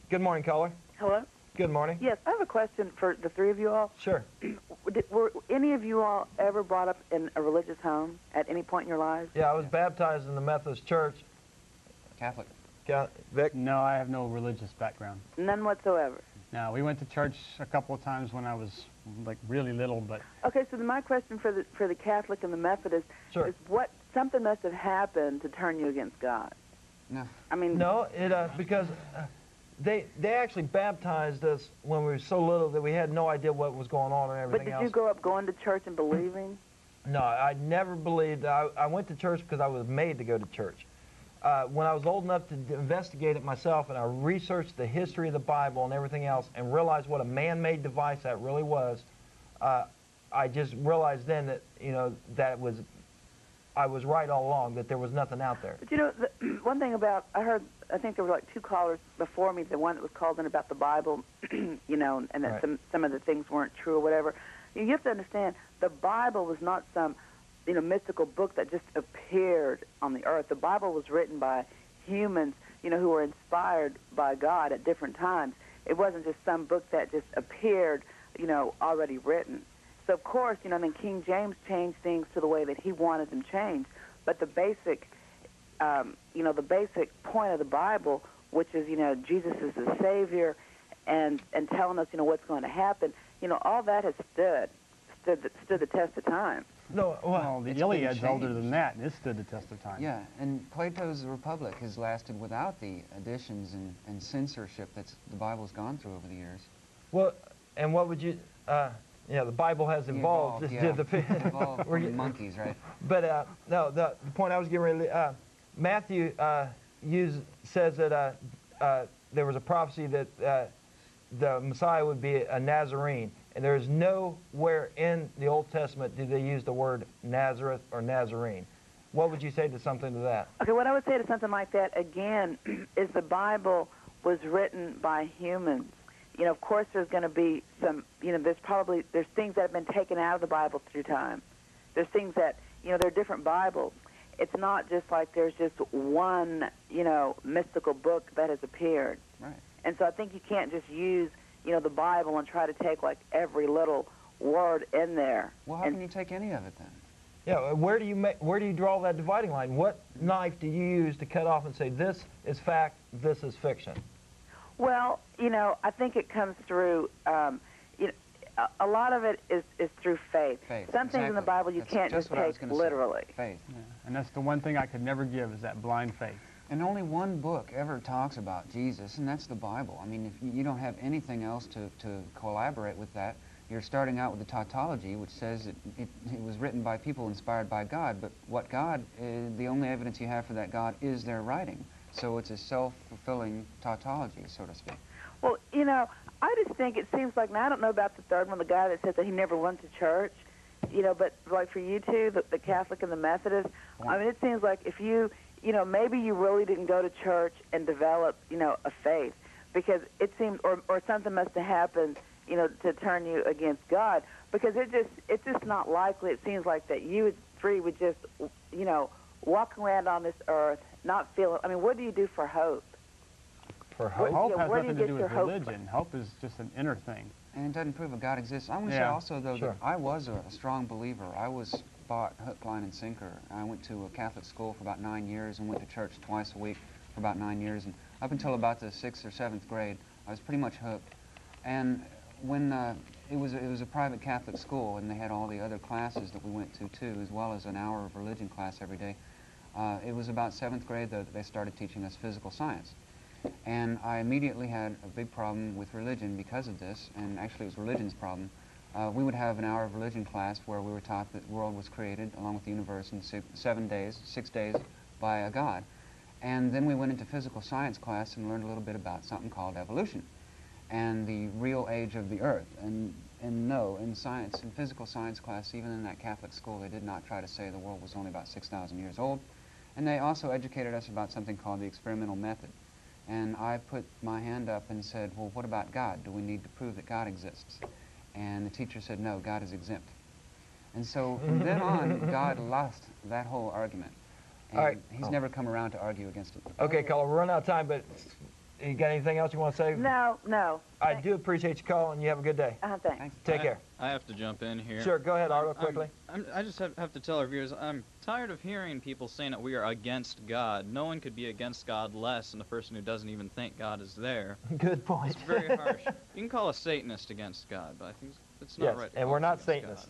Good morning, caller. Hello? Good morning. Yes, I have a question for the three of you all. Sure. Were any of you all ever brought up in a religious home at any point in your lives? Yeah, I was baptized in the Methodist Church. Catholic. Vic? No, I have no religious background. None whatsoever? No, we went to church a couple of times when I was like really little, but... Okay, so my question for the Catholic and the Methodist Sure. is something must have happened to turn you against God. No. I mean... No, because they actually baptized us when we were so little that we had no idea what was going on and everything else. But did you grow up going to church and believing? No, I never believed. I went to church because I was made to go to church. When I was old enough to investigate it myself and I researched the history of the Bible and everything else and realized what a man-made device that really was, I just realized then that, you know, I was right all along, that there was nothing out there. But you know, one thing about, I think there were like two callers before me, the one that was called in about the Bible, you know, and that right. some of the things weren't true or whatever. You have to understand, the Bible was not some, you know, mystical book that just appeared on the earth. The Bible was written by humans, you know, who were inspired by God at different times. It wasn't just some book that just appeared, you know, already written. So, of course, you know, then King James changed things to the way that he wanted them changed. But the basic, you know, the basic point of the Bible, which is, you know, Jesus is the Savior and telling us, you know, what's going to happen, you know, all that has stood the test of time. No, well, the Iliad's older than that, and it stood the test of time. Yeah, and Plato's Republic has lasted without the additions and censorship that the Bible's gone through over the years. Well, and what would you... yeah, the Bible has evolved. Yeah. Evolved from monkeys, right? But no, the point I was getting ready to... Matthew says that there was a prophecy that the Messiah would be a Nazarene. And there is nowhere in the Old Testament do they use the word Nazareth or Nazarene. What would you say to something to that? Okay, what I would say to something like that, again, is the Bible was written by humans. You know, of course there's going to be some, you know, there's things that have been taken out of the Bible through time. There's things that, you know, there are different Bibles. It's not just like there's just one, you know, mystical book that has appeared. Right. And so I think you can't just use, you know, the Bible and try to take like every little word in there. Well, how can you take any of it then? Yeah, where do you draw that dividing line? What knife do you use to cut off and say this is fact, this is fiction? Well, you know, I think it comes through, you know, a lot of it is through faith. Some things in the Bible you can't just take literally. Faith. Yeah. And that's the one thing I could never give, is that blind faith. And only one book ever talks about Jesus, and that's the Bible. I mean, if you don't have anything else to collaborate with that, you're starting out with the tautology, which says it was written by people inspired by God, but what God, the only evidence you have for that God is their writing. So it's a self-fulfilling tautology, so to speak. Well, you know, I just think it seems like, now I don't know about the third one, the guy that says that he never went to church, you know, but like for you two, the Catholic and the Methodist, I mean, it seems like if you know, maybe you really didn't go to church and develop, you know, a faith, because it seems, or something must have happened, you know, to turn you against God, because it's just not likely. It seems like that you three would just, you know, walk around on this earth, not feel, I mean, what do you do for hope? For hope? Hope has nothing to do with religion. Hope is just an inner thing. And it doesn't prove that God exists. I want to say also, though, that I was a strong believer. I was bought hook, line, and sinker. I went to a Catholic school for about 9 years and went to church twice a week for about 9 years. And up until about the 6th or 7th grade, I was pretty much hooked. And when it was a private Catholic school, and they had all the other classes that we went to too, as well as an hour of religion class every day. It was about 7th grade that they started teaching us physical science. And I immediately had a big problem with religion because of this, and actually it was religion's problem. We would have an hour of religion class where we were taught that the world was created, along with the universe, in 6 days by a God. And then we went into physical science class and learned a little bit about something called evolution and the real age of the Earth. And no, in science, in physical science class, even in that Catholic school, they did not try to say the world was only about 6,000 years old. And they also educated us about something called the experimental method. And I put my hand up and said, well, what about God? Do we need to prove that God exists? And the teacher said, no, God is exempt. And so from then on, God lost that whole argument. And he's never come around to argue against it. Okay, caller, we're running out of time, but You got anything else you want to say? No, no. I do appreciate you calling. You have a good day. Thanks. Take care. I have to jump in here. Sure, go ahead, Arlo, quickly. I just have to tell our viewers, I'm tired of hearing people saying that we are against God. No one could be against God less than the person who doesn't even think God is there. Good point. It's very harsh. You can call a Satanist against God, but I think it's not right. And we're not Satanists.